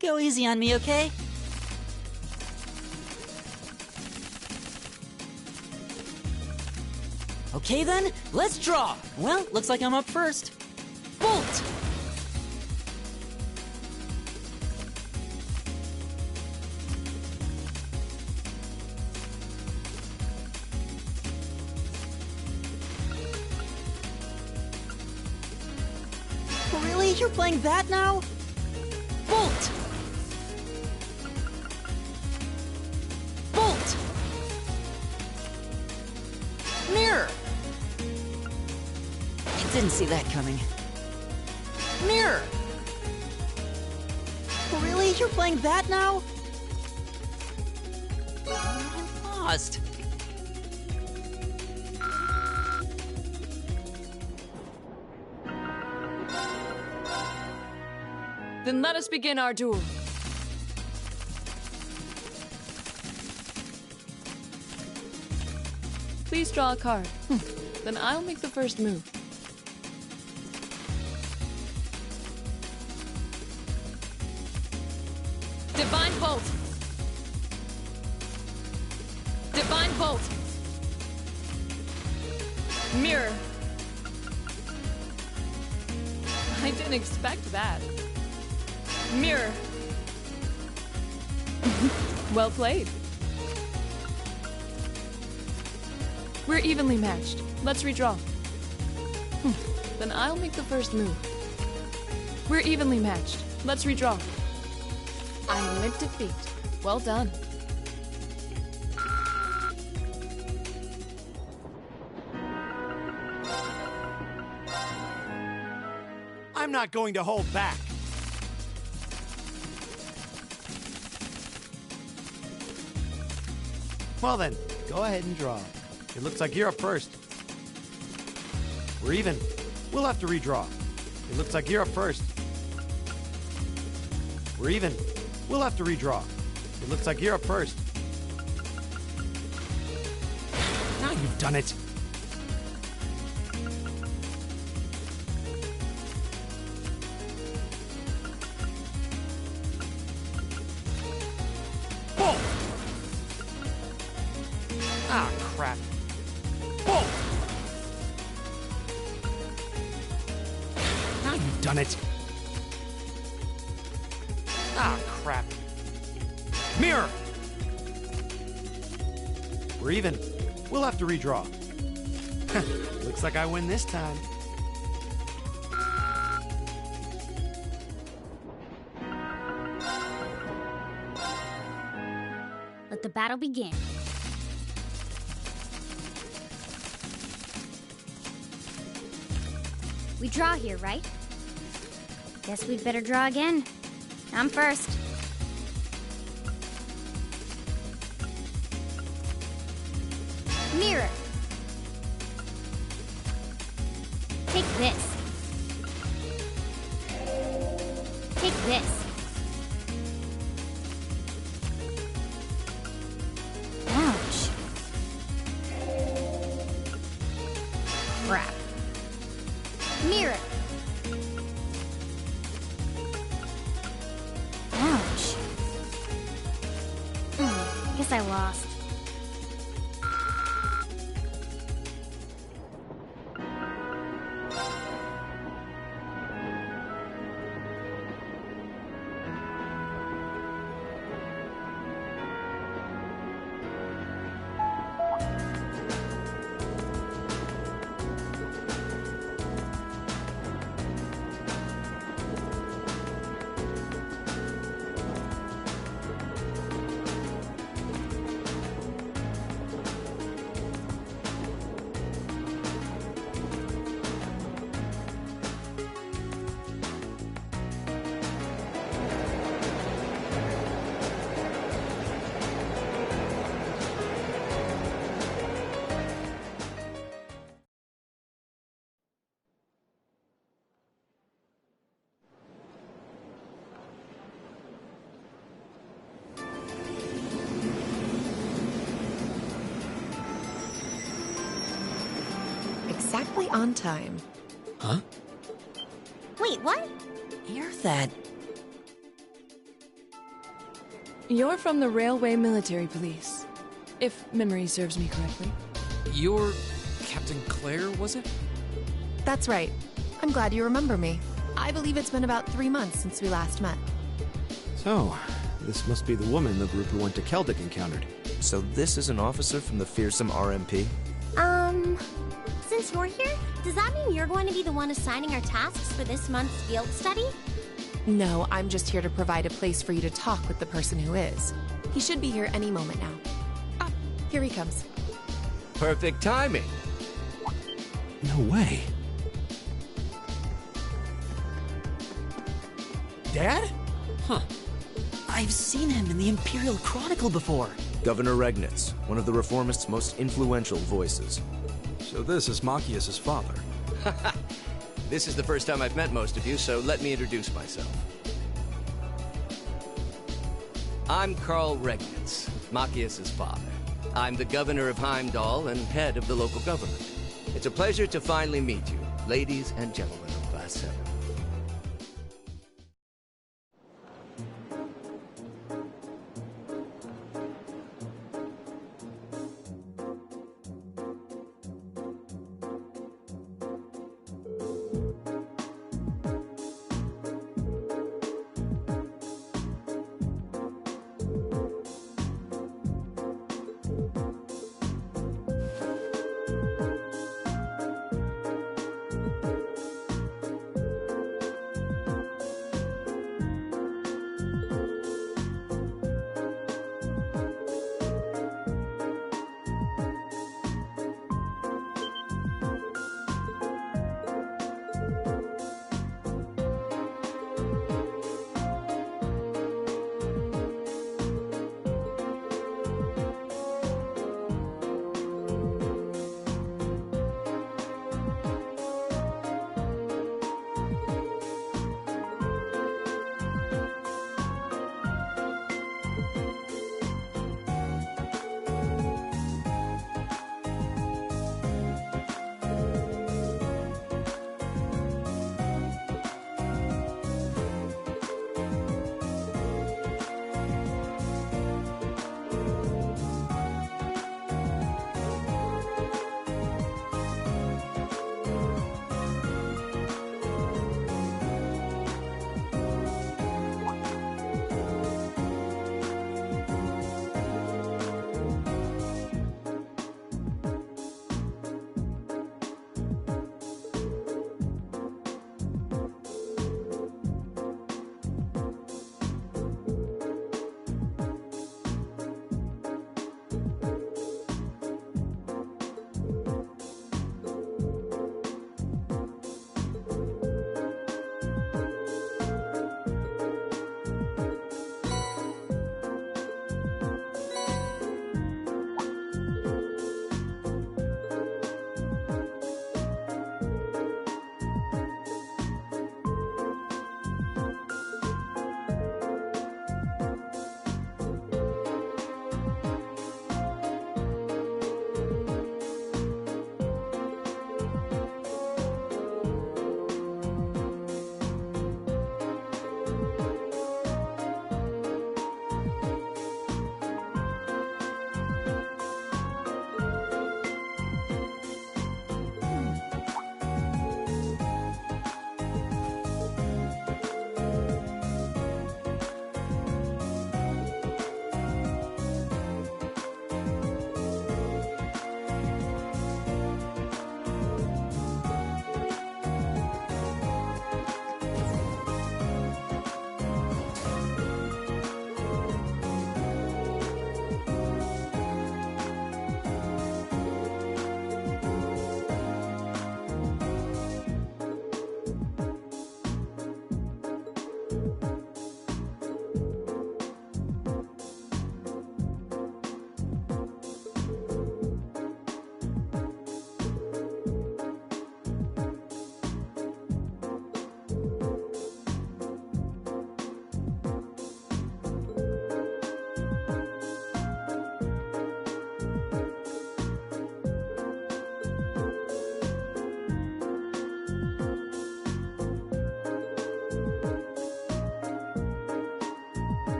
Go easy on me, okay? Okay then, let's draw! Well, looks like I'm up first. Bolt! You're playing that now? Bolt! Bolt! Mirror! I didn't see that coming. Mirror! Really? You're playing that now? I'm lost. Then let us begin our duel. Please draw a card. Then I'll make the first move. Divine Bolt! Divine Bolt! Mirror! I didn't expect that. Mirror! Well played. We're evenly matched. Let's redraw. Then I'll make the first move. We're evenly matched. Let's redraw. I limp defeat. Well done. I'm not going to hold back. Well then, go ahead and draw. It looks like you're up first. We're even. We'll have to redraw. It looks like you're up first. We're even. We'll have to redraw. It looks like you're up first. Now you've done it. Bolt! Ah, crap. Bolt! Now you've done it. Ah, crap. Mirror! We're even. We'll have to redraw. Looks like I win this time. Let the battle begin. We draw here, right? Guess we'd better draw again. I'm first. Mirror. Take this. Take this. Ouch. Crap. Mirror. Ouch. Guess I lost. Exactly on time. Huh? Wait, what? You're that. You're from the Railway Military Police, if memory serves me correctly. You're Captain Claire, was it? That's right. I'm glad you remember me. I believe it's been about 3 months since we last met. So, this must be the woman the group who went to Keldic encountered. So this is an officer from the fearsome RMP? Since you're here, does that mean you're going to be the one assigning our tasks for this month's field study? No, I'm just here to provide a place for you to talk with the person who is. He should be here any moment now. Ah, here he comes. Perfect timing. No way. Dad? Huh. I've seen him in the Imperial Chronicle before. Governor Regnitz, one of the Reformists' most influential voices. So this is Machias' father. This is the first time I've met most of you, so let me introduce myself. I'm Karl Regnitz, Machias' father. I'm the governor of Heimdall and head of the local government. It's a pleasure to finally meet you, ladies and gentlemen of Class 7.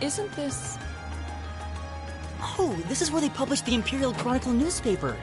Isn't this... Oh, this is where they published the Imperial Chronicle newspaper.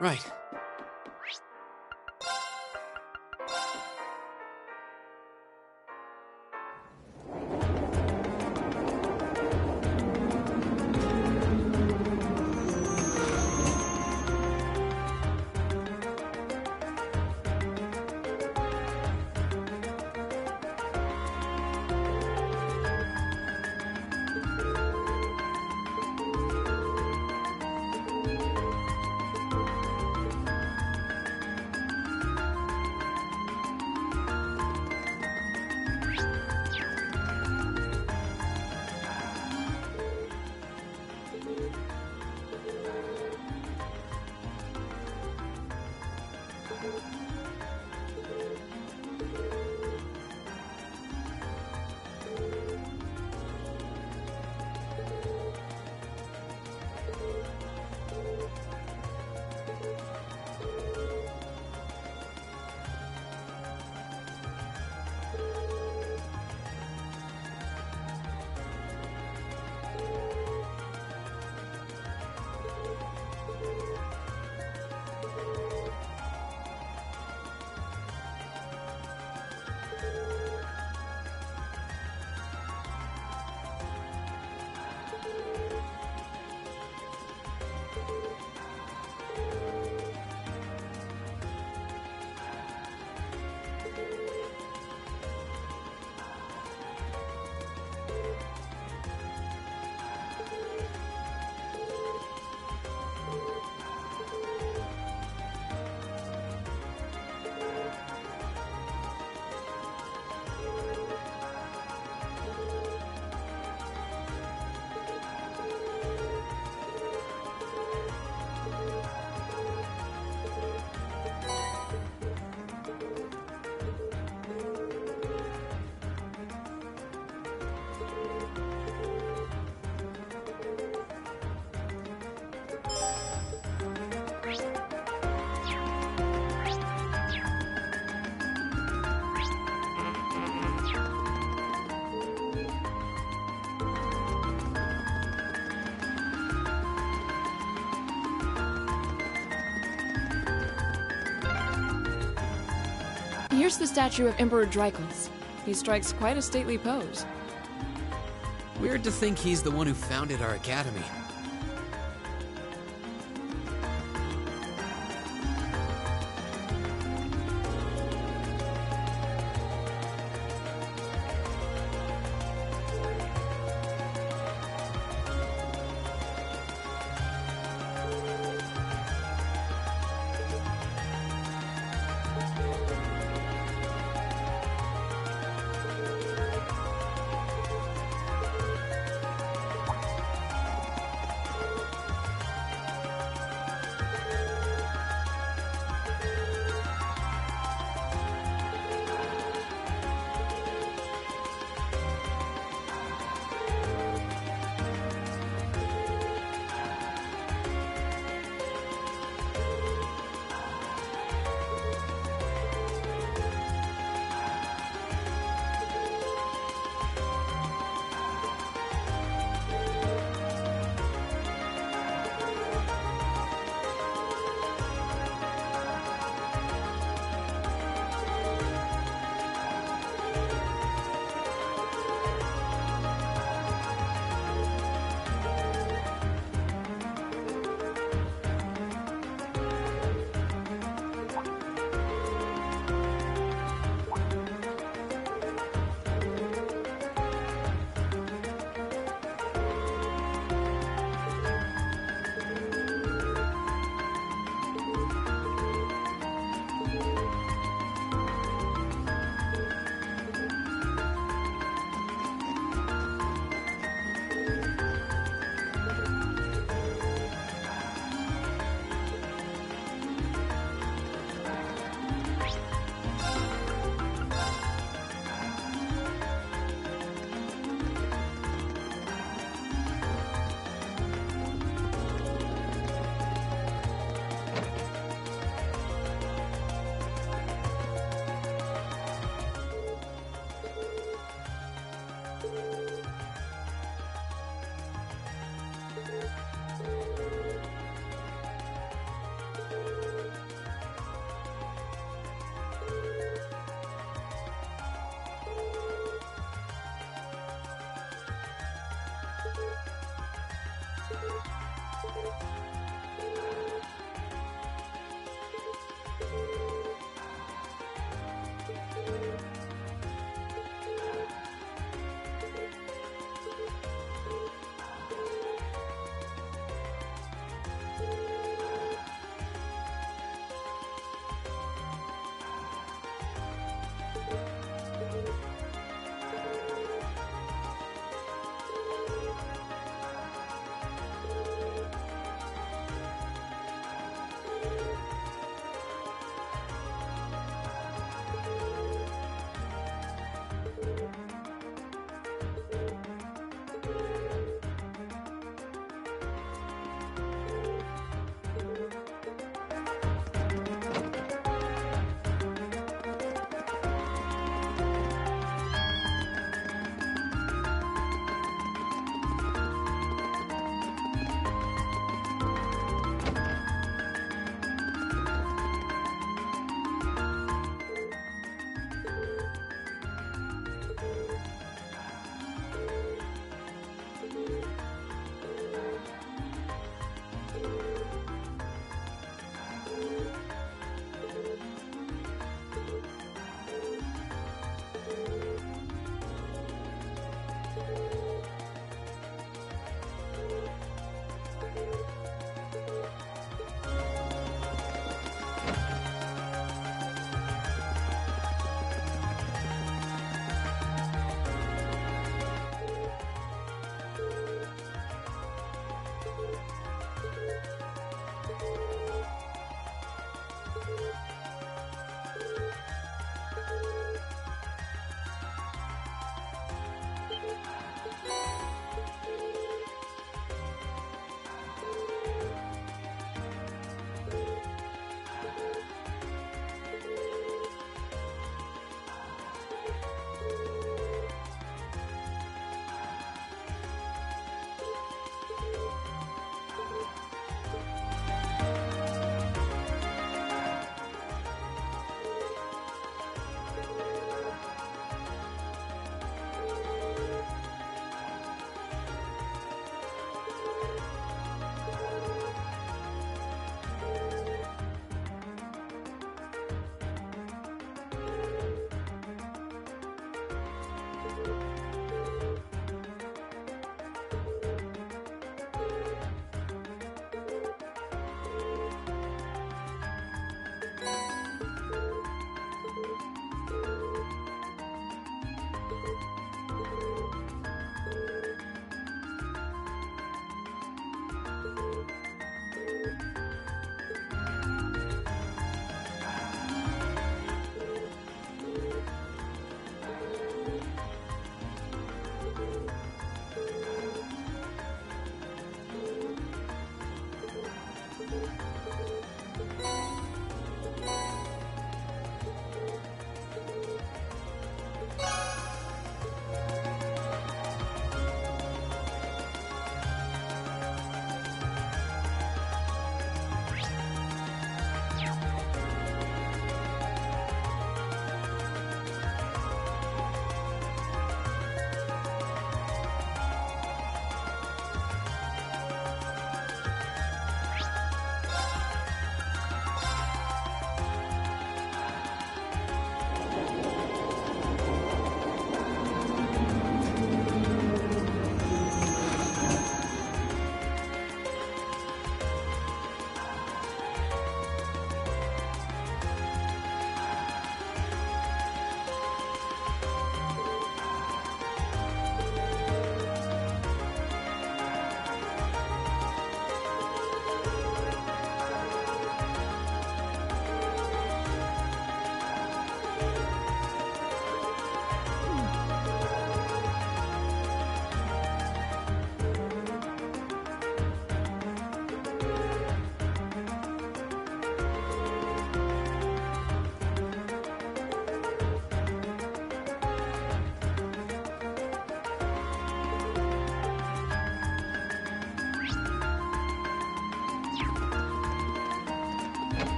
Right. Here's the statue of Emperor Drykles. He strikes quite a stately pose. Weird to think he's the one who founded our academy.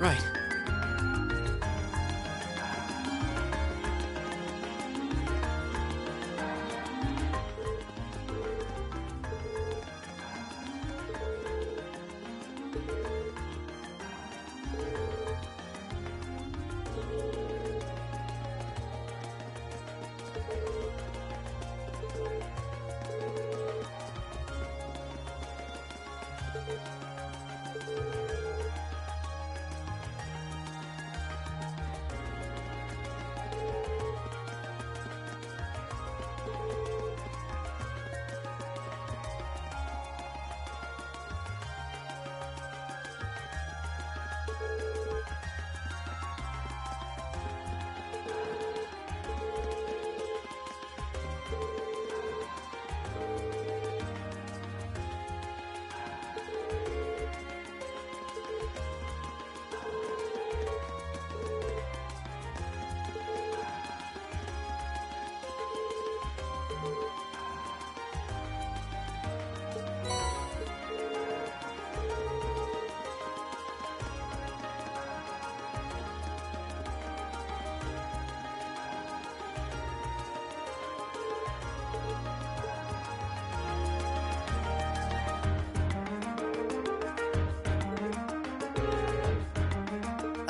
Right.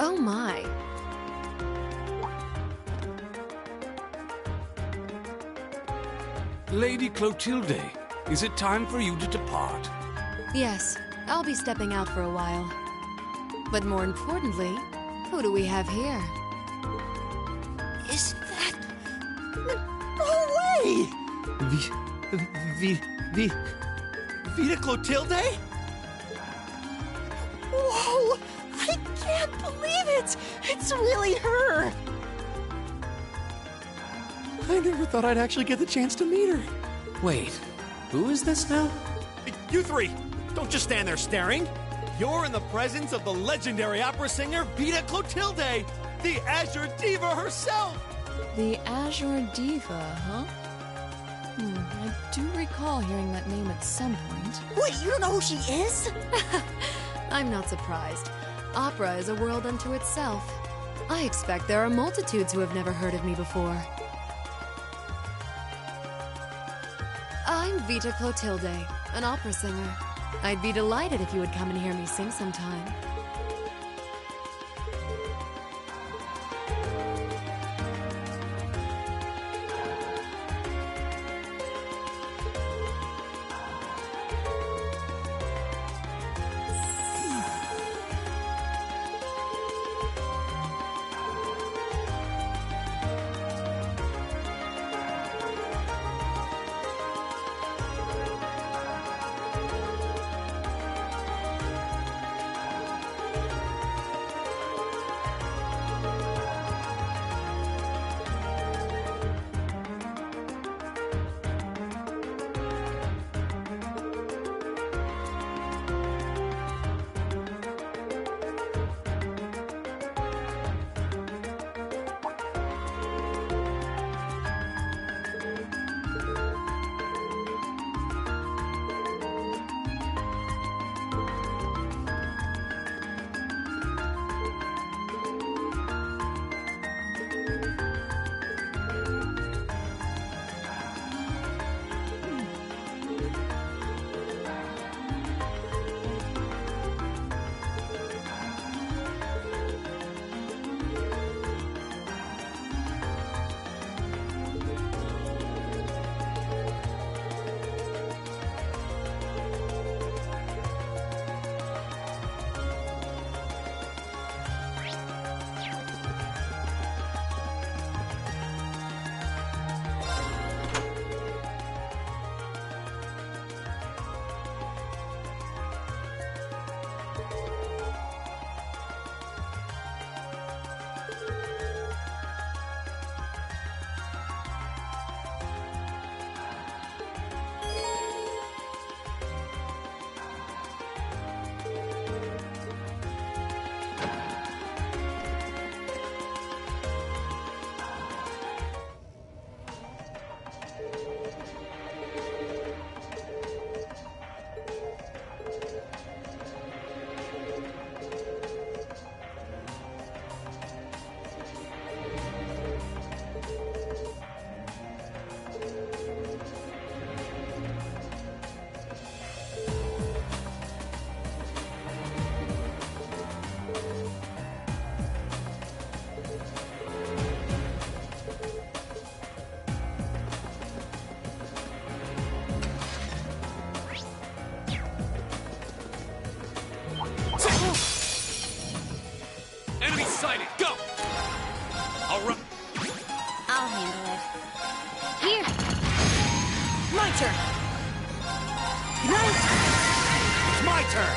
Oh my. Lady Clotilde, is it time for you to depart? Yes, I'll be stepping out for a while. But more importantly, who do we have here? Is that... No way! Vita Clotilde? Whoa! I can't believe it! It's really her! I never thought I'd actually get the chance to meet her. Wait, who is this now? You three, don't just stand there staring. You're in the presence of the legendary opera singer Vita Clotilde, the Azure Diva herself! The Azure Diva, huh? I do recall hearing that name at some point. Wait, you don't know who she is? I'm not surprised. Opera is a world unto itself. I expect there are multitudes who have never heard of me before. I'm Vita Clotilde, an opera singer. I'd be delighted if you would come and hear me sing sometime. turn. Good night. It's my turn.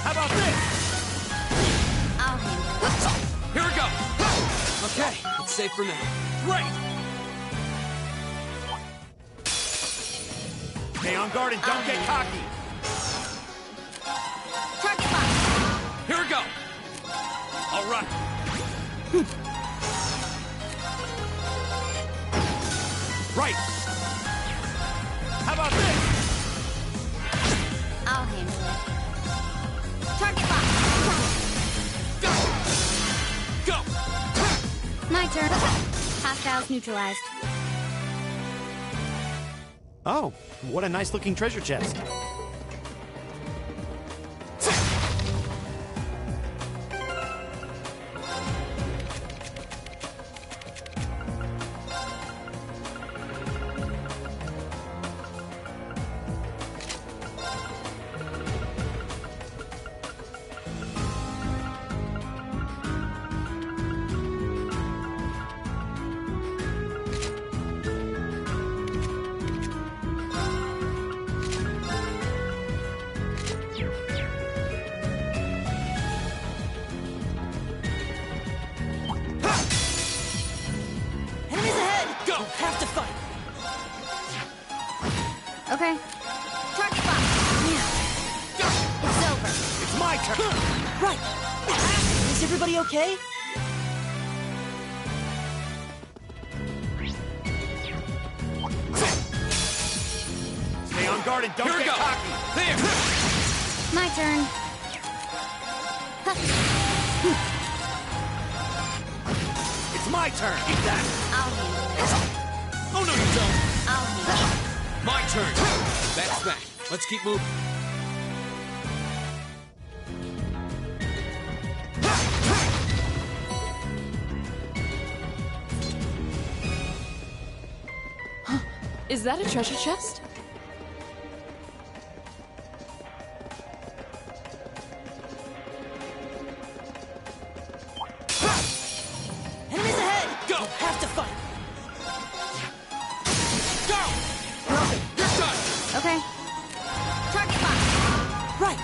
How about this? I'll handle it. Here we go. Okay, it's safe for now. Great! Stay on guard and don't get cocky. Target locked. Here we go. All right. Right. How about this? I'll handle it. Target locked. Go. My turn. Hostiles neutralized. Oh, what a nice looking treasure chest. Enemies ahead! Go. You'll have to fight. Okay. Target locked. It's over. It's my turn. Right. Is everybody okay? Stay on guard and don't Here we get go. cocky. There. My turn. It's my turn. Eat that. I'll handle it. Oh, no, you don't. I'll handle it. My turn. That's that. Let's keep moving. Is that a treasure chest? Enemies ahead! Go. You'll have to fight. Go. You're done. Okay. Target locked. Right.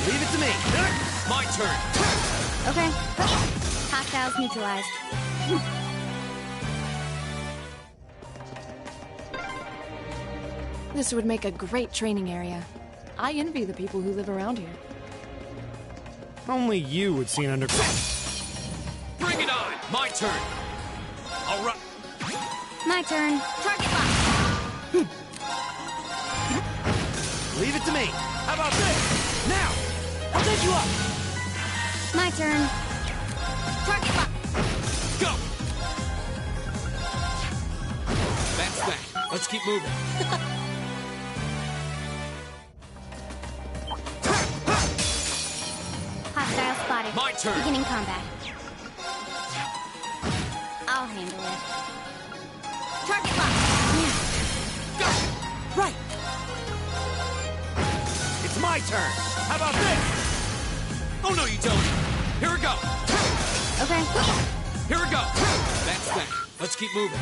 Leave it to me. My turn. Okay. Hostiles neutralized. This would make a great training area. I envy the people who live around here. Only you would see an underground. Bring it on. My turn. All right. My turn. Target locked. Leave it to me. How about this? Now. I'll take you up. My turn. Target locked. Go. That's that. Let's keep moving. Hostile spotted. My turn. Beginning combat. I'll handle it. Target locked. Go. Right. It's my turn. How about this? Oh, no, you don't. Here we go. Okay. Here we go. That's that. Let's keep moving.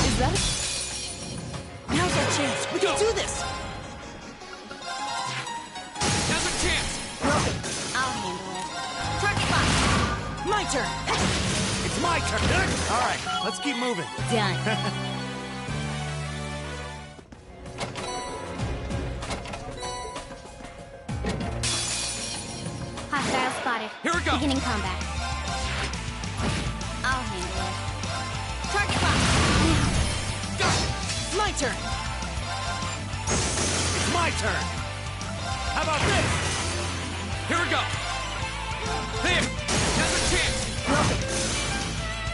Is that Now's our chance. We can do this. Now's a chance. I'll handle it. Target locked. My turn. It's my turn. All right, let's keep moving. Done. Hostile spotted. Here we go. Beginning combat. I'll handle it. Target locked. My turn. It's my turn. How about this? Here we go. There. Now's a chance.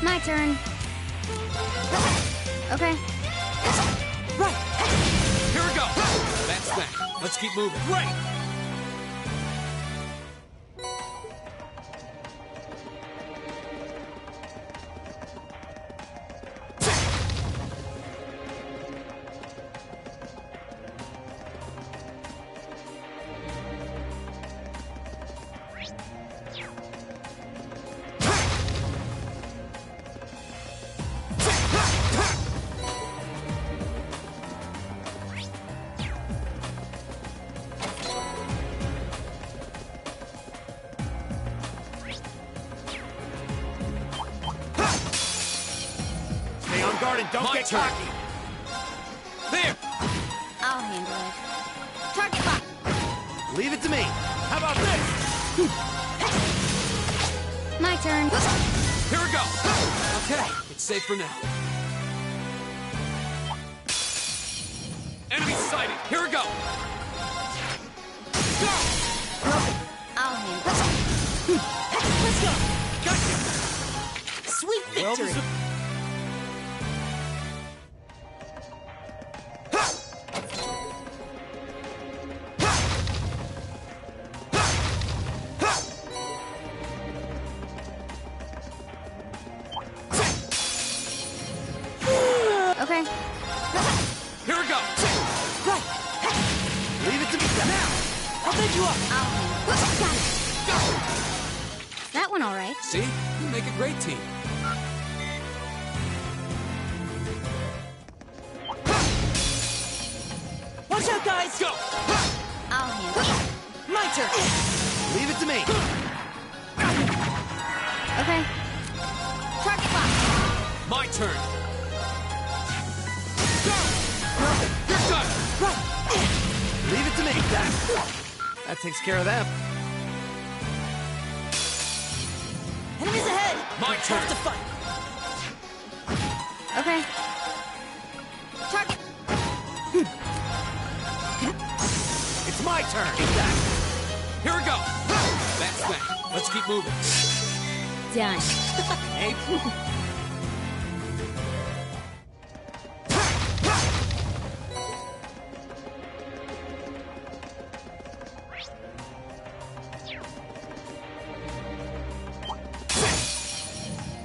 My turn. Okay. Right. Here we go. That's that. Let's keep moving. Great. and don't My get turn. cocky. There! I'll handle it. Target lock. Leave it to me. How about this? My turn. Here we go! Okay, it's safe for now. Enemy sighted! Here we go! Go! I'll handle it. Let's go! Gotcha! Sweet Well victory! Okay. Here we go! Right! Leave it to me now. I'll bend you up! I'll handle it. Got it. Go! That one all right. See? You make a great team. Watch out, guys! Go! I'll handle it. My turn! Leave it to me. Okay. Target lock. My turn! Go! You're done! Right! Leave it to me. That takes care of that. Enemies ahead! My turn! Have to fight! Okay. Target. It's my turn. Here we go! That's that. Let's keep moving. Done. Hey,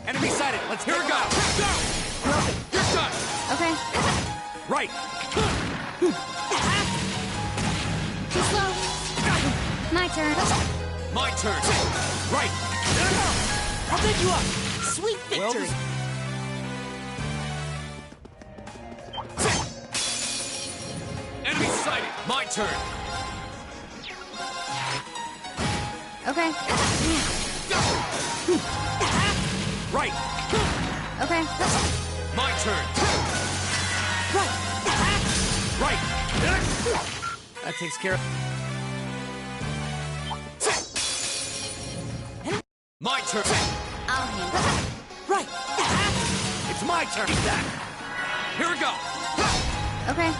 enemy sighted. Let's Here we go! Go! You're done! Okay. Right. Too slow. My turn. My turn! Right. I'll bend you up! Sweet Well victory! Enemy sighted! My turn! Okay. Right. Okay. My turn! Right! Right. That takes care of. My turn! I'll handle it. Right! It's my turn. Here we go! Okay.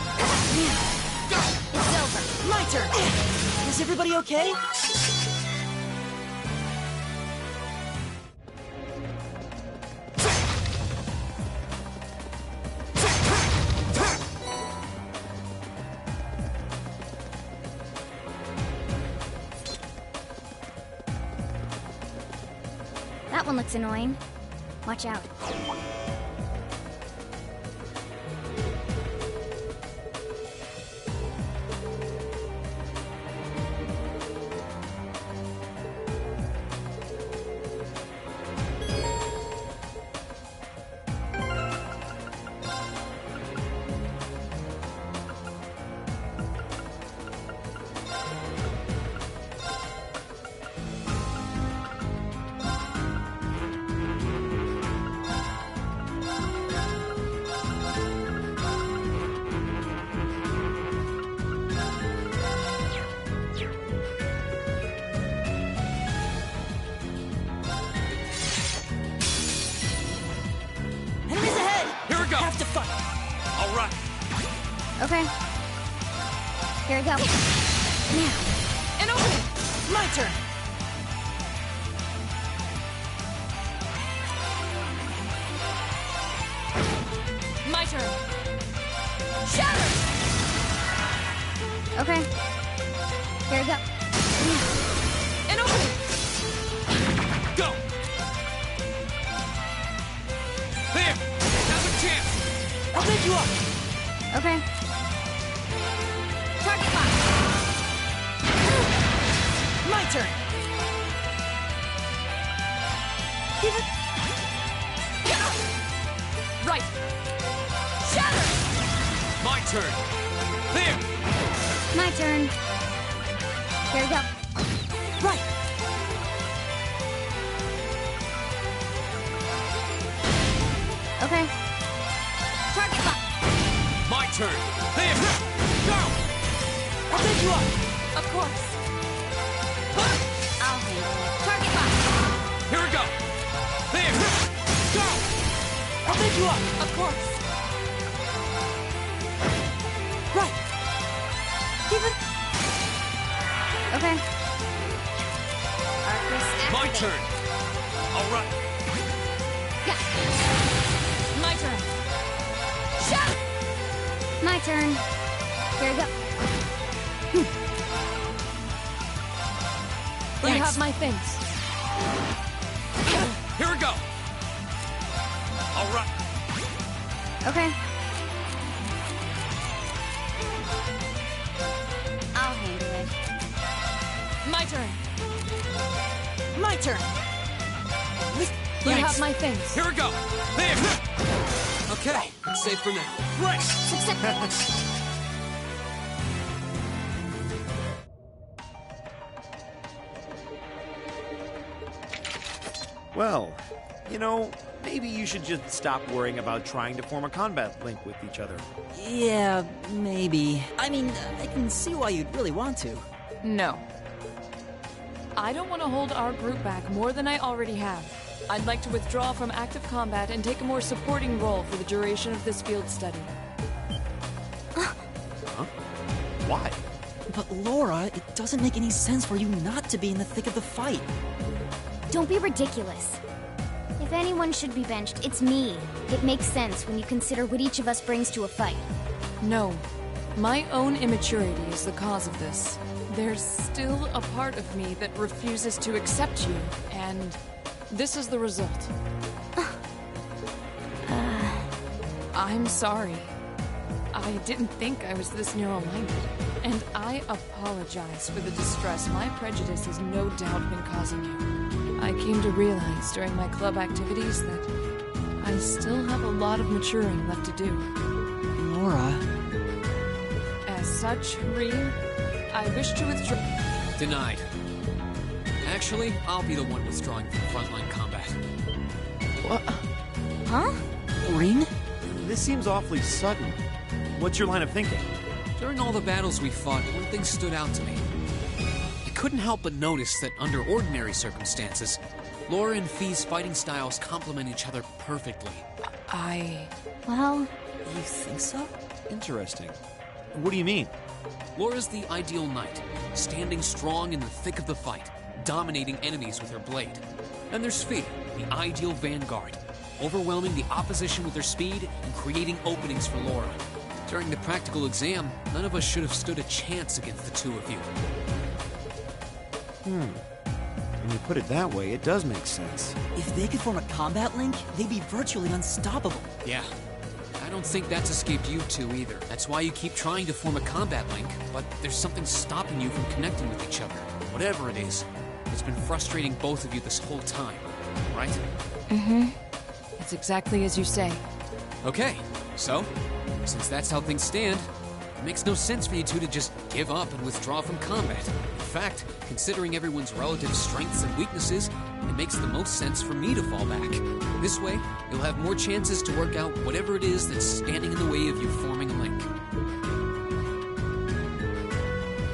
It's over! My turn! Is everybody okay? That one looks annoying. Watch out. Enemies ahead! Here we go! Have to fight! All right! Okay. Here we go. Now. An opening! My turn! My turn! Shatter! Okay. Here we go. Now. An opening! Go! There! Now's a chance! I'll bend you up! Okay. Target lock. My turn! Give it... Right! Shatter! My turn! There! My turn. Here we go. Right! Okay. turn. There! Go! I'll pick you up. Of course. I'll handle it. Target locked. Here we go! There! Go! I'll pick you up. Of course. Right. Keep it. Okay. Arcus My activate. turn! Alright. Yeah. My turn. Shot. My turn. Here we go. You have my things. Here we go! Alright. Okay. I'll handle it. My turn. My turn. You have my things. Here we go! There! Okay, safe for now. Right! Success. Well, you know, maybe you should just stop worrying about trying to form a combat link with each other. Yeah, maybe. I mean, I can see why you'd really want to. No. I don't want to hold our group back more than I already have. I'd like to withdraw from active combat and take a more supporting role for the duration of this field study. Huh? Why? But Laura, it doesn't make any sense for you not to be in the thick of the fight. Don't be ridiculous. If anyone should be benched, it's me. It makes sense when you consider what each of us brings to a fight. No. My own immaturity is the cause of this. There's still a part of me that refuses to accept you, and this is the result. I'm sorry. I didn't think I was this narrow-minded, and I apologize for the distress my prejudice has no doubt been causing you. I came to realize during my club activities that I still have a lot of maturing left to do. Laura. As such, Reem, I wish to withdraw. Denied. Actually, I'll be the one withdrawing from frontline combat. What? Huh? Ring? This seems awfully sudden. What's your line of thinking? During all the battles we fought, one thing stood out to me. I couldn't help but notice that under ordinary circumstances, Laura and Fee's fighting styles complement each other perfectly. Well, You think so? Interesting. What do you mean? Laura's the ideal knight, standing strong in the thick of the fight, dominating enemies with her blade. Then there's Fee, the ideal vanguard, overwhelming the opposition with her speed and creating openings for Laura. During the practical exam, none of us should have stood a chance against the two of you. When you put it that way, it does make sense. If they could form a combat link, they'd be virtually unstoppable. Yeah. I don't think that's escaped you two either. That's why you keep trying to form a combat link, but there's something stopping you from connecting with each other. Whatever it is, it's been frustrating both of you this whole time, right? It's exactly as you say. Okay, so, since that's how things stand, it makes no sense for you two to just give up and withdraw from combat. In fact, considering everyone's relative strengths and weaknesses, it makes the most sense for me to fall back. This way, you'll have more chances to work out whatever it is that's standing in the way of you forming a link.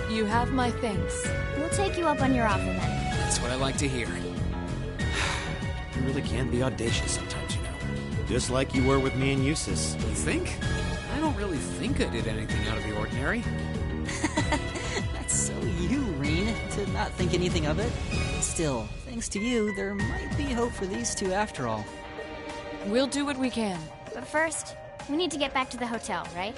You have my things. we'll take you up on your offer then. That's what I like to hear. You really can be audacious sometimes, you know. Just like you were with me and Eustace. You think? I don't really think I did anything out of the ordinary. That's so you, Reen, to not think anything of it. Still, thanks to you, there might be hope for these two after all. We'll do what we can. But first, we need to get back to the hotel, right?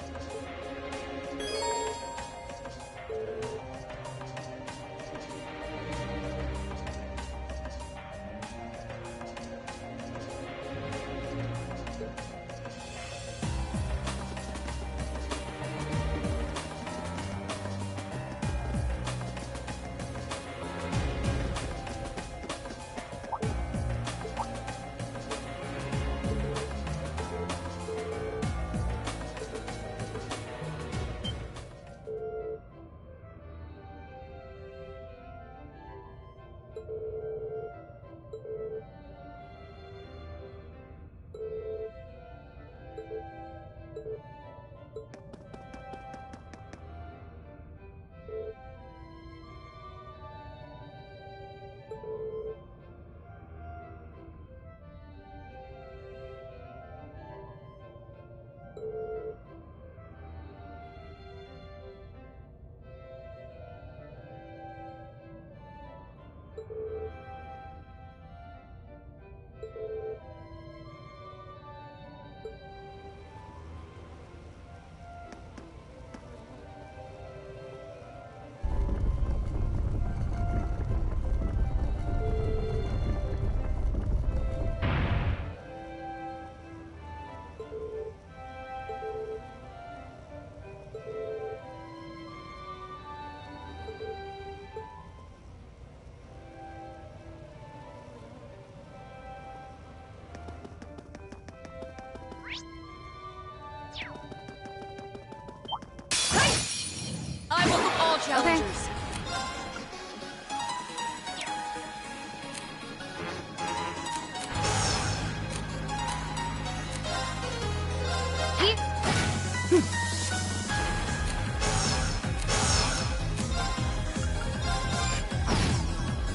challengers.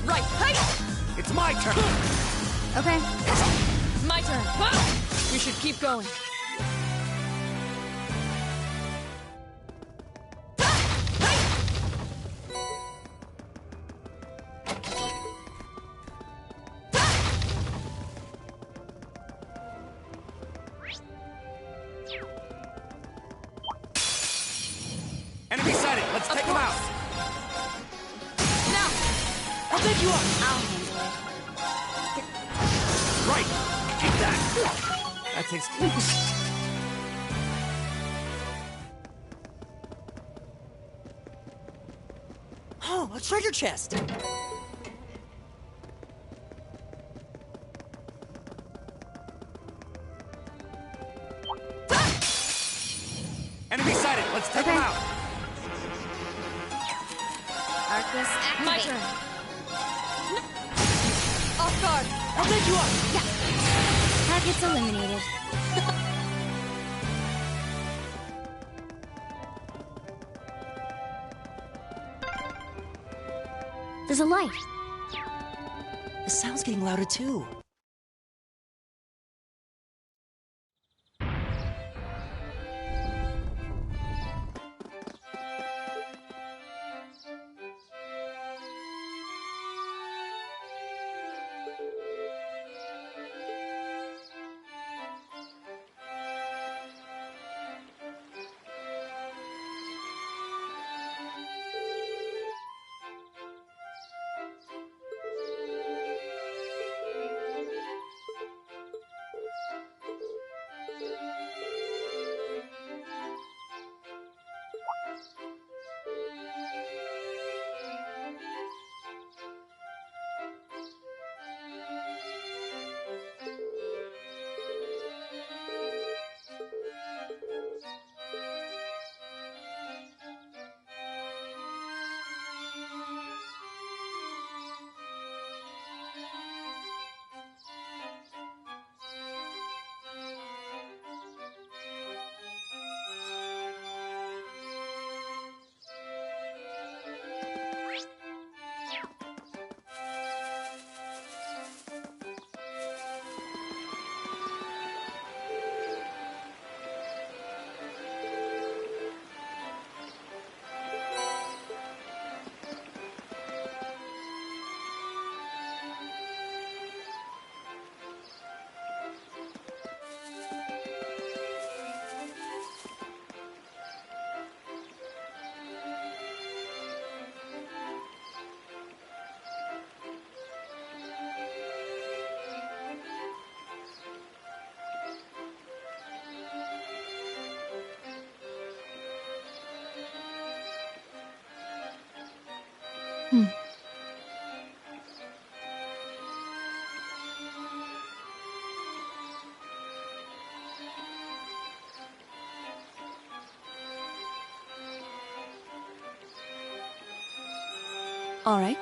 Right, hey! It's my turn! Okay. My turn. We should keep going. Enemy sighted! Let's take him out! Now! I'll take you up! I'll handle it. Right! Keep that! That takes... Oh, a treasure chest! Enemy sighted! Let's take him out! Arcus, activate. My turn. Off guard. I'll take you up! Target's eliminated. There's a light. The sound's getting louder too. All right.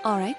All right.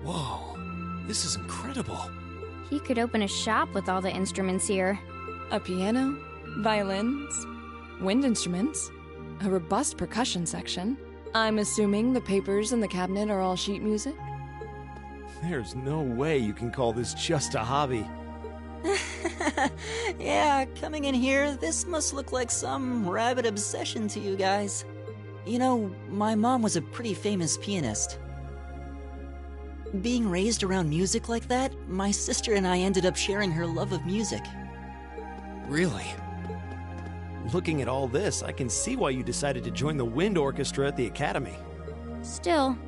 Whoa, this is incredible. He could open a shop with all the instruments here. A piano, violins, wind instruments, a robust percussion section. I'm assuming the papers in the cabinet are all sheet music? There's no way you can call this just a hobby. Yeah, coming in here, this must look like some rabid obsession to you guys. You know, my mom was a pretty famous pianist. Being raised around music like that, my sister and I ended up sharing her love of music. Really? Looking at all this, I can see why you decided to join the wind orchestra at the academy. Still,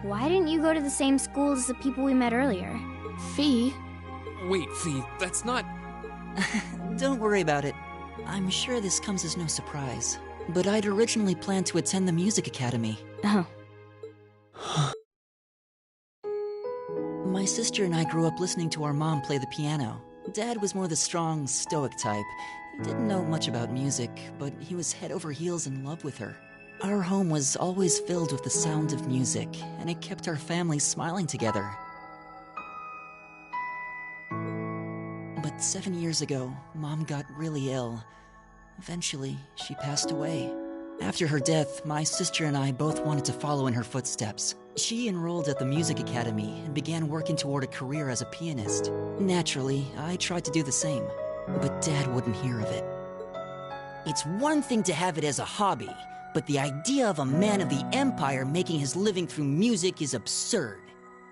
why didn't you go to the same school as the people we met earlier? Fee? Wait, Fee, that's not... Don't worry about it. I'm sure this comes as no surprise. But I'd originally planned to attend the music academy. Oh. My sister and I grew up listening to our mom play the piano. Dad was more the strong, stoic type. He didn't know much about music, but he was head over heels in love with her. Our home was always filled with the sound of music, and it kept our family smiling together. But 7 years ago, Mom got really ill. Eventually, she passed away. After her death, my sister and I both wanted to follow in her footsteps. She enrolled at the music academy and began working toward a career as a pianist. Naturally, I tried to do the same, but Dad wouldn't hear of it. It's one thing to have it as a hobby, but the idea of a man of the Empire making his living through music is absurd.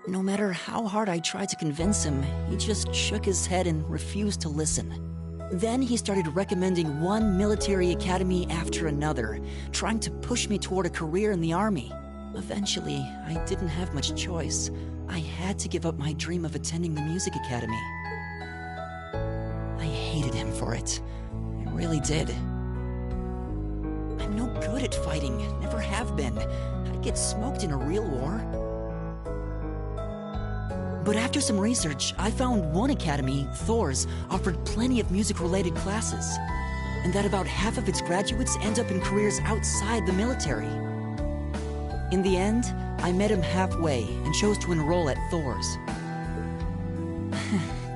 No matter how hard I tried to convince him, he just shook his head and refused to listen. Then he started recommending one military academy after another, trying to push me toward a career in the army. Eventually, I didn't have much choice. I had to give up my dream of attending the music academy. I hated him for it. I really did. I'm no good at fighting, never have been. I'd get smoked in a real war. But after some research, I found one academy, Thor's, offered plenty of music-related classes, and that about half of its graduates end up in careers outside the military. In the end, I met him halfway and chose to enroll at Thor's.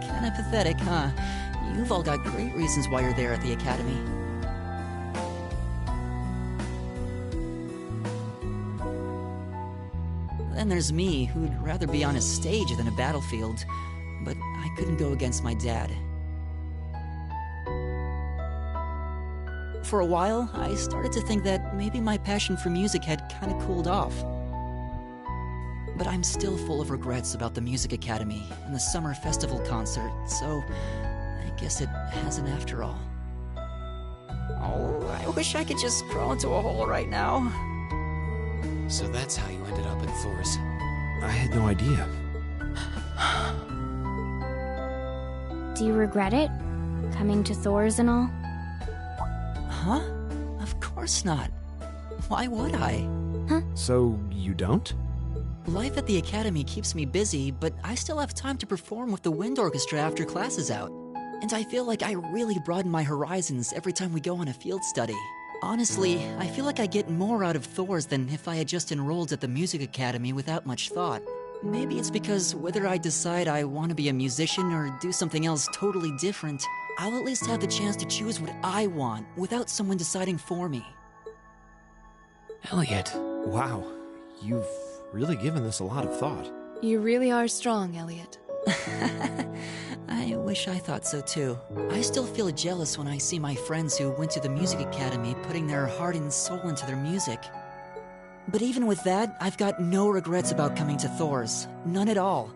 Kinda pathetic, huh? You've all got great reasons why you're there at the academy. Then there's me, who'd rather be on a stage than a battlefield, but I couldn't go against my dad. For a while, I started to think that maybe my passion for music had kinda cooled off. But I'm still full of regrets about the Music Academy and the summer festival concert, so I guess it hasn't after all. Oh, I wish I could just crawl into a hole right now. So that's how you ended up in Thor's. I had no idea. Do you regret it? Coming to Thor's and all? Huh? Of course not. Why would I? Huh? So, you don't? Life at the Academy keeps me busy, but I still have time to perform with the wind orchestra after class is out. And I feel like I really broaden my horizons every time we go on a field study. Honestly, I feel like I get more out of Thor's than if I had just enrolled at the Music Academy without much thought. Maybe it's because whether I decide I want to be a musician or do something else totally different, I'll at least have the chance to choose what I want without someone deciding for me. Elliot. Wow, you've really given this a lot of thought. You really are strong, Elliot. I wish I thought so too. I still feel jealous when I see my friends who went to the Music Academy putting their heart and soul into their music. But even with that, I've got no regrets about coming to Thor's. None at all.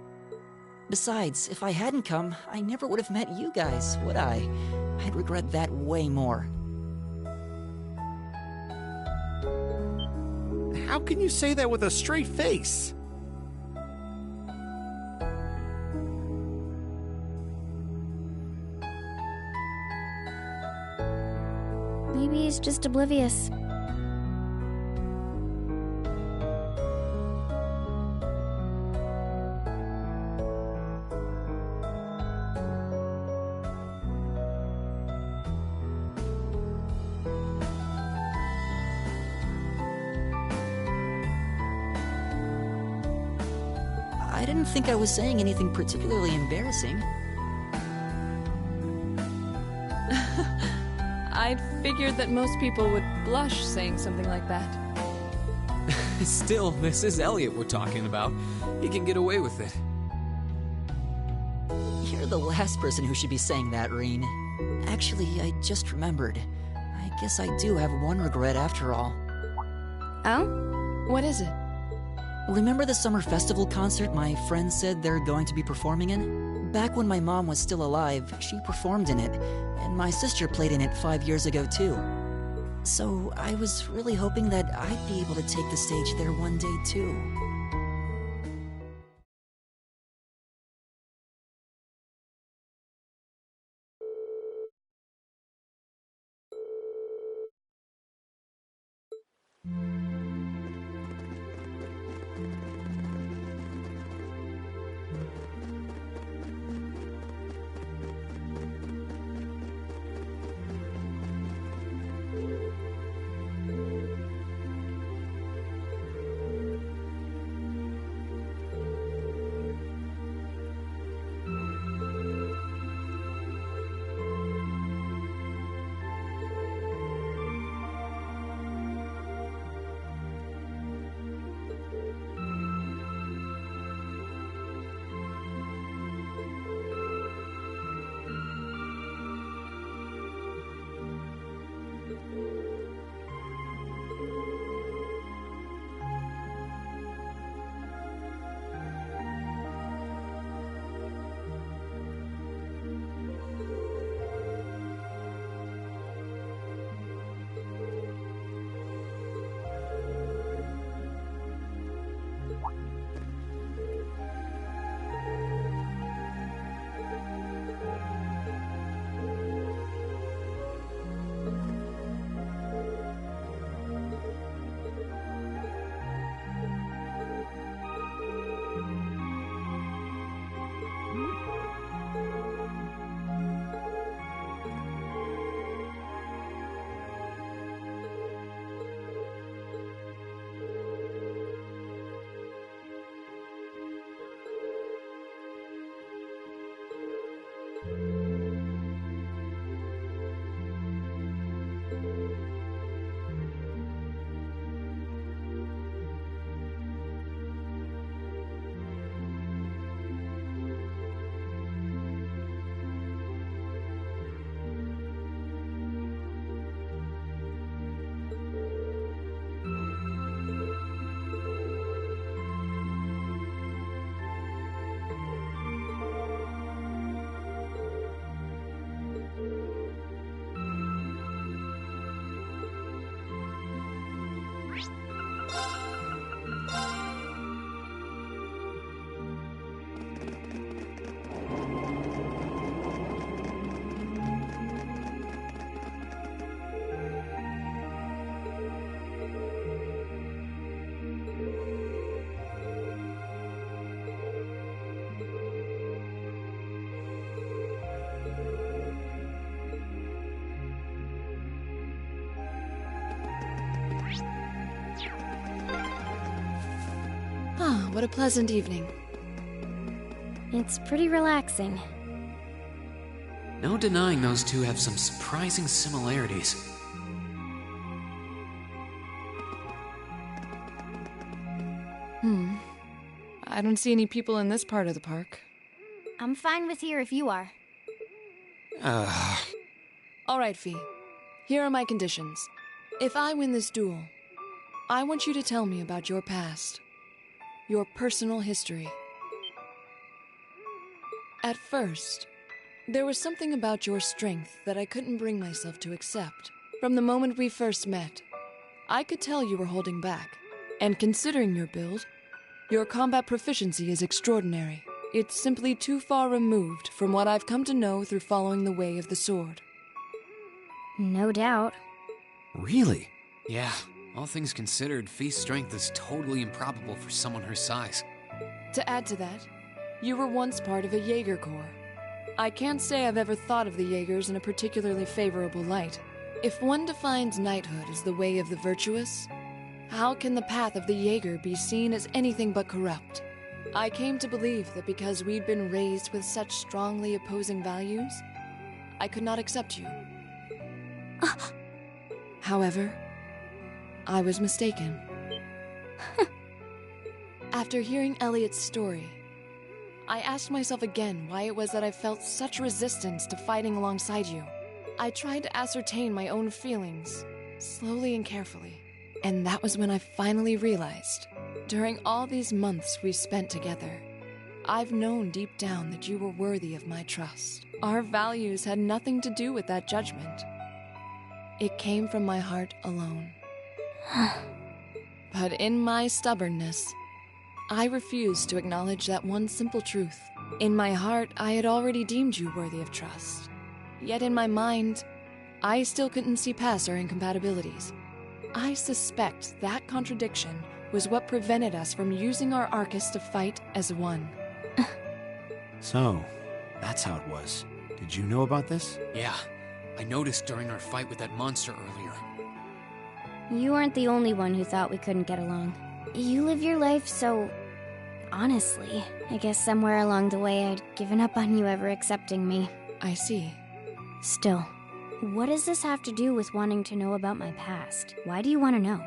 Besides, if I hadn't come, I never would have met you guys, would I? I'd regret that way more. How can you say that with a straight face? Maybe he's just oblivious. I didn't think I was saying anything particularly embarrassing. I'd figured that most people would blush saying something like that. Still, this is Elliot we're talking about. He can get away with it. You're the last person who should be saying that, Reen. Actually, I just remembered. I guess I do have one regret after all. Oh? What is it? Remember the summer festival concert my friends said they're going to be performing in? Back when my mom was still alive, she performed in it, and my sister played in it 5 years ago too. So I was really hoping that I'd be able to take the stage there one day too. what a pleasant evening. It's pretty relaxing. No denying those two have some surprising similarities. I don't see any people in this part of the park. I'm fine with here if you are. All right, Fee. Here are my conditions. If I win this duel, I want you to tell me about your past. Your personal history. At first, there was something about your strength that I couldn't bring myself to accept. From the moment we first met, I could tell you were holding back. And considering your build, your combat proficiency is extraordinary. It's simply too far removed from what I've come to know through following the way of the sword. No doubt. Really? Yeah, all things considered, Fee's strength is totally improbable for someone her size. To add to that, you were once part of a Jaeger Corps. I can't say I've ever thought of the Jaegers in a particularly favorable light. If one defines knighthood as the way of the virtuous, how can the path of the Jaeger be seen as anything but corrupt? I came to believe that because we'd been raised with such strongly opposing values, I could not accept you. However, I was mistaken. After hearing Elliot's story, I asked myself again why it was that I felt such resistance to fighting alongside you. I tried to ascertain my own feelings, slowly and carefully. And that was when I finally realized, during all these months we spent together, I've known deep down that you were worthy of my trust. Our values had nothing to do with that judgment. It came from my heart alone. But in my stubbornness, I refused to acknowledge that one simple truth. In my heart, I had already deemed you worthy of trust. Yet in my mind, I still couldn't see past our incompatibilities. I suspect that contradiction was what prevented us from using our Arcus to fight as one. So, that's how it was. Did you know about this? Yeah, I noticed during our fight with that monster earlier. You weren't the only one who thought we couldn't get along. You live your life so... honestly. I guess somewhere along the way I'd given up on you ever accepting me. I see. Still, what does this have to do with wanting to know about my past? Why do you want to know?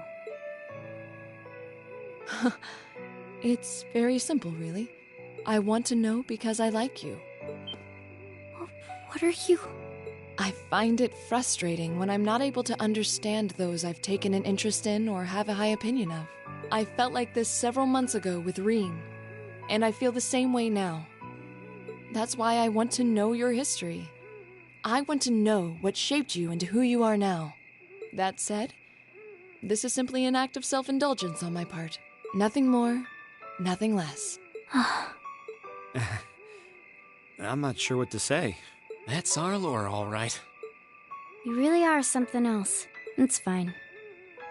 It's very simple, really. I want to know because I like you. What are you... I find it frustrating when I'm not able to understand those I've taken an interest in or have a high opinion of. I felt like this several months ago with Reen, and I feel the same way now. That's why I want to know your history. I want to know what shaped you into who you are now. That said, this is simply an act of self-indulgence on my part. Nothing more, nothing less. I'm not sure what to say. That's our lore, all right. You really are something else. It's fine.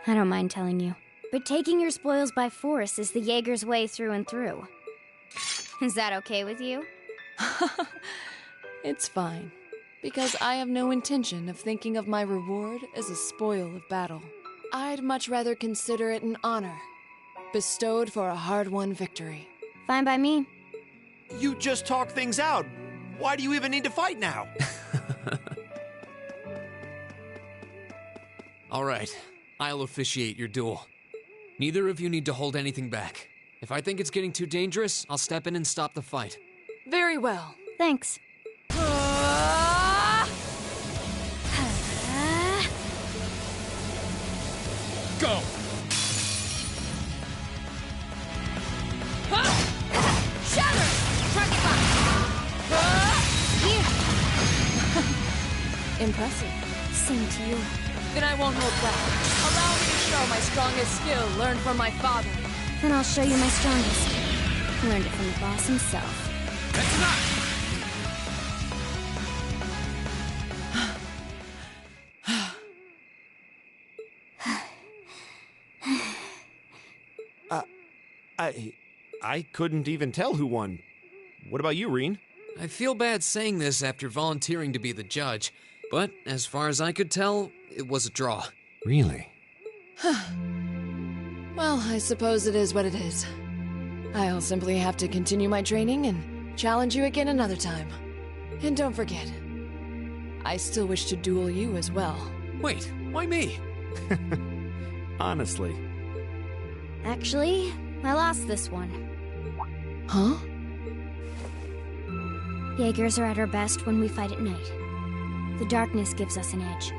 I don't mind telling you. But taking your spoils by force is the Jaeger's way through and through. Is that okay with you? It's fine. Because I have no intention of thinking of my reward as a spoil of battle. I'd much rather consider it an honor, bestowed for a hard-won victory. Fine by me. You just talk things out. Why do you even need to fight now? All right, I'll officiate your duel. Neither of you need to hold anything back. If I think it's getting too dangerous, I'll step in and stop the fight. Very well. Thanks. Go! Shatter! Target lock! Impressive. Same to you. Then I won't hold back. Allow me to show my strongest skill learned from my father. Then I'll show you my strongest. Learned it from the boss himself. That's enough! I couldn't even tell who won. What about you, Reen? I feel bad saying this after volunteering to be the judge, but as far as I could tell, it was a draw. Really? Well, I suppose it is what it is. I'll simply have to continue my training and challenge you again another time. And don't forget, I still wish to duel you as well. Wait, why me? Honestly. Actually, I lost this one. Huh? Jaegers are at our best when we fight at night. The darkness gives us an edge.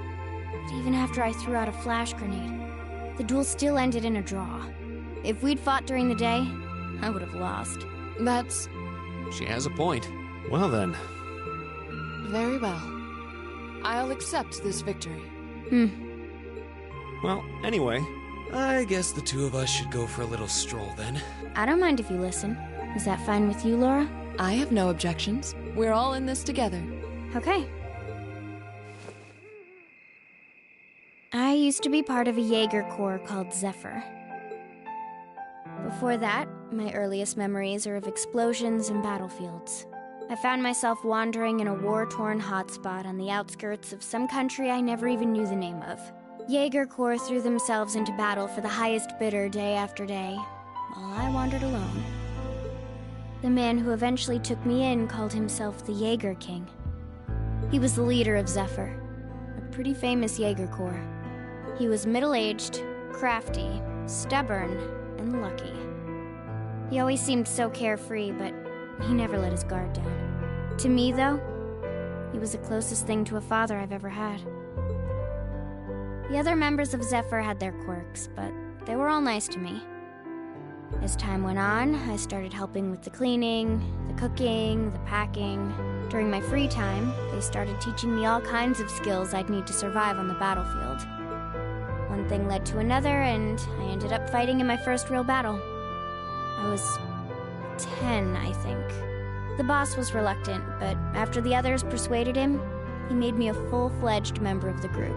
But even after I threw out a flash grenade, the duel still ended in a draw. If we'd fought during the day, I would have lost. That's She has a point. Well then. very well. I'll accept this victory. Well, anyway. I guess the two of us should go for a little stroll then. I don't mind if you listen. Is that fine with you, Laura? I have no objections. We're all in this together. Okay. I used to be part of a Jaeger Corps called Zephyr. Before that, my earliest memories are of explosions and battlefields. I found myself wandering in a war-torn hotspot on the outskirts of some country I never even knew the name of. Jaeger Corps threw themselves into battle for the highest bidder day after day, while I wandered alone. The man who eventually took me in called himself the Jaeger King. He was the leader of Zephyr, a pretty famous Jaeger Corps. He was middle-aged, crafty, stubborn, and lucky. He always seemed so carefree, but he never let his guard down. To me, though, he was the closest thing to a father I've ever had. The other members of Zephyr had their quirks, but they were all nice to me. As time went on, I started helping with the cleaning, the cooking, the packing. During my free time, they started teaching me all kinds of skills I'd need to survive on the battlefield. One thing led to another, and I ended up fighting in my first real battle. I was 10, I think. The boss was reluctant, but after the others persuaded him, he made me a full-fledged member of the group.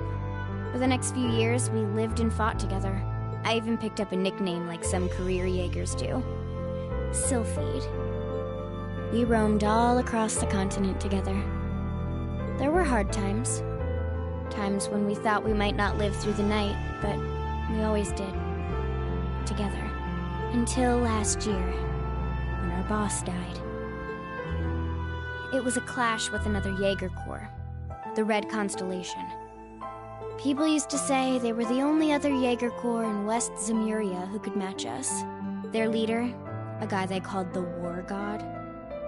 For the next few years, we lived and fought together. I even picked up a nickname like some career Jaegers do. Sylphide. We roamed all across the continent together. There were hard times. Times when we thought we might not live through the night, but we always did. Together. Until last year, when our boss died. It was a clash with another Jaeger Corps, the Red Constellation. People used to say they were the only other Jaeger Corps in West Zemuria who could match us. Their leader, a guy they called the War God,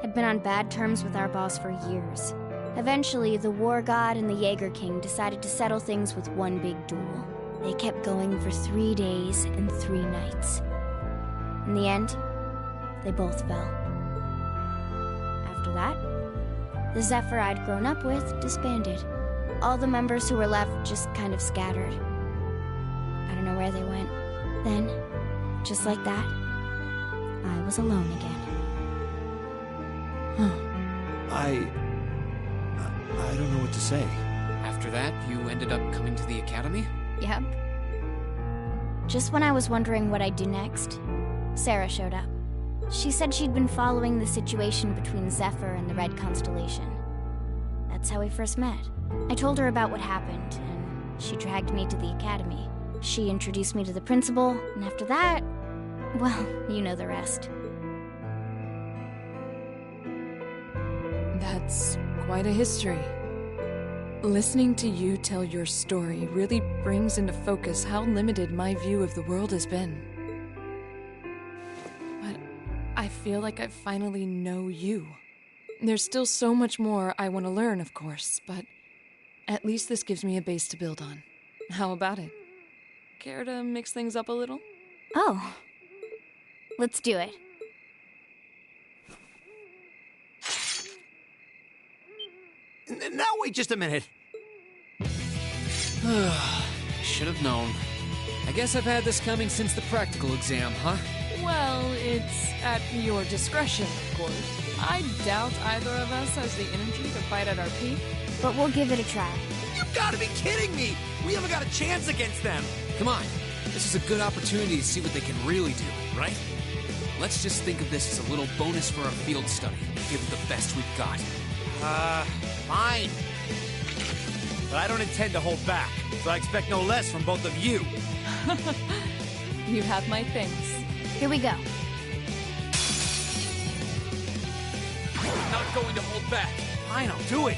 had been on bad terms with our boss for years. Eventually, the War God and the Jaeger King decided to settle things with one big duel. They kept going for 3 days and 3 nights. In the end, they both fell. After that, the Zephyr I'd grown up with disbanded. All the members who were left just kind of scattered. I don't know where they went. Then, just like that, I was alone again. I don't know what to say. After that, you ended up coming to the academy? Yep. Just when I was wondering what I'd do next, Sarah showed up. She said she'd been following the situation between Zephyr and the Red Constellation. That's how we first met. I told her about what happened, and she dragged me to the academy. She introduced me to the principal, and after that, well, you know the rest. That's quite a history. Listening to you tell your story really brings into focus how limited my view of the world has been. But I feel like I finally know you. There's still so much more I want to learn, of course, but at least this gives me a base to build on. How about it? Care to mix things up a little? Oh. Let's do it. Now wait just a minute. Should have known. I guess I've had this coming since the practical exam, huh? Well, it's at your discretion, of course. I doubt either of us has the energy to fight at our peak. But we'll give it a try. You've got to be kidding me! We haven't got a chance against them! Come on. This is a good opportunity to see what they can really do, right? Let's just think of this as a little bonus for our field study. Give it the best we've got. Fine. But I don't intend to hold back, so I expect no less from both of you. You have my thanks. Here we go. not going to hold back. Fine, I'll do it.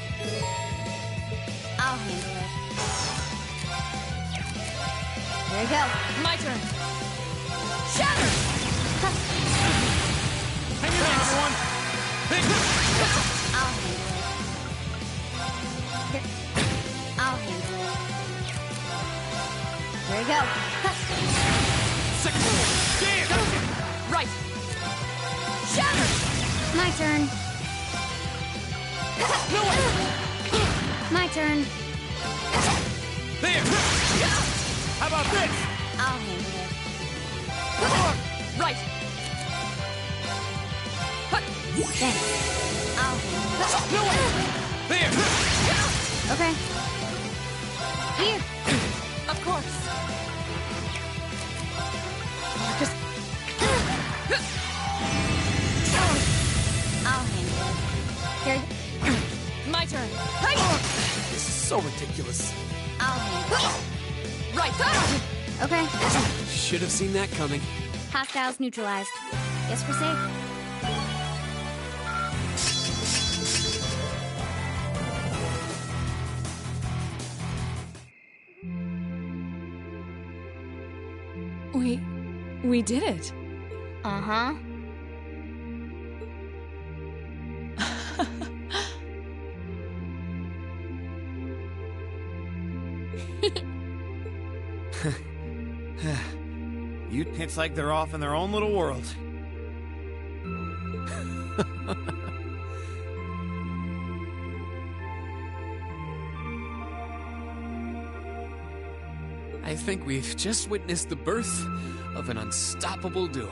I'll handle it. There you go. My turn. Shatter! Hang in there, everyone. I'll handle it. Here. I'll handle it. There you go. Second one. Damn! Right. Shatter! My turn. No way! My turn. There! How about this? I'll handle it. Right. Thanks. I'll handle it. No way! There! Okay. Here. Of course. I'll handle it. Here. My turn. This is so ridiculous. I'll handle it. Right. Okay. Should have seen that coming. Hostiles neutralized. Guess we're safe. We did it. Uh-huh. It's like they're off in their own little world. I think we've just witnessed the birth of an unstoppable duo.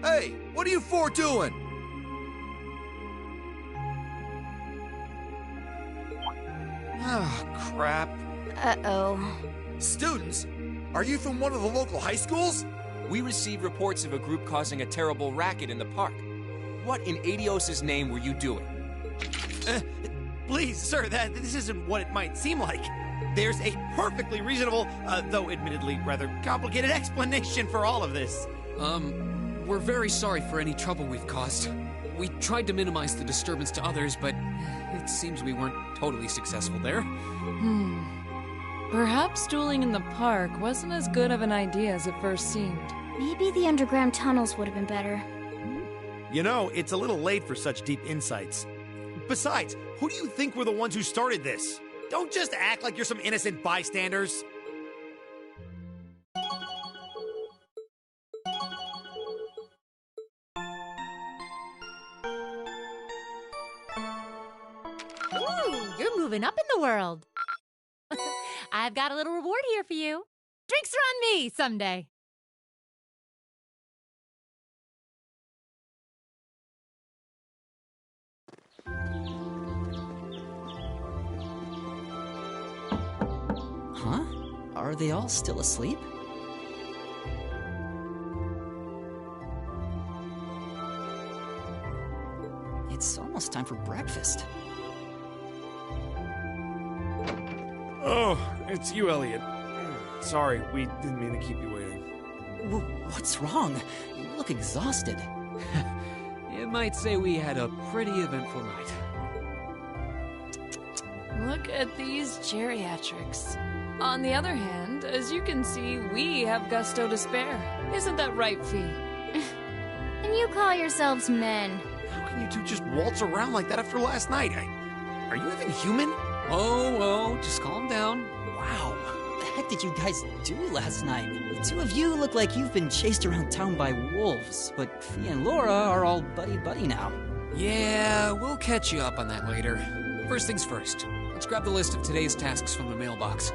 Hey, what are you four doing? Oh, crap. Uh-oh. Students? Are you from one of the local high schools? We received reports of a group causing a terrible racket in the park. What in Adios' name were you doing? Please, sir, this isn't what it might seem like. There's a perfectly reasonable, though admittedly rather complicated explanation for all of this. We're very sorry for any trouble we've caused. We tried to minimize the disturbance to others, but it seems we weren't totally successful there. Perhaps dueling in the park wasn't as good of an idea as it first seemed. Maybe the underground tunnels would have been better. You know, it's a little late for such deep insights. Besides, who do you think were the ones who started this? Don't just act like you're some innocent bystanders. Ooh, you're moving up in the world. I've got a little reward here for you. Drinks are on me someday. Huh? Are they all still asleep? It's almost time for breakfast. Oh, it's you, Elliot. Sorry, we didn't mean to keep you waiting. What's wrong? You look exhausted. You might say we had a pretty eventful night. Look at these geriatrics. On the other hand, as you can see, we have gusto to spare. Isn't that right, Fee? And you call yourselves men. How can you two just waltz around like that after last night? Are you even human? Oh, just calm down. Wow, what the heck did you guys do last night? The two of you look like you've been chased around town by wolves, but Fee and Laura are all buddy-buddy now. Yeah, we'll catch you up on that later. First things first, let's grab the list of today's tasks from the mailbox.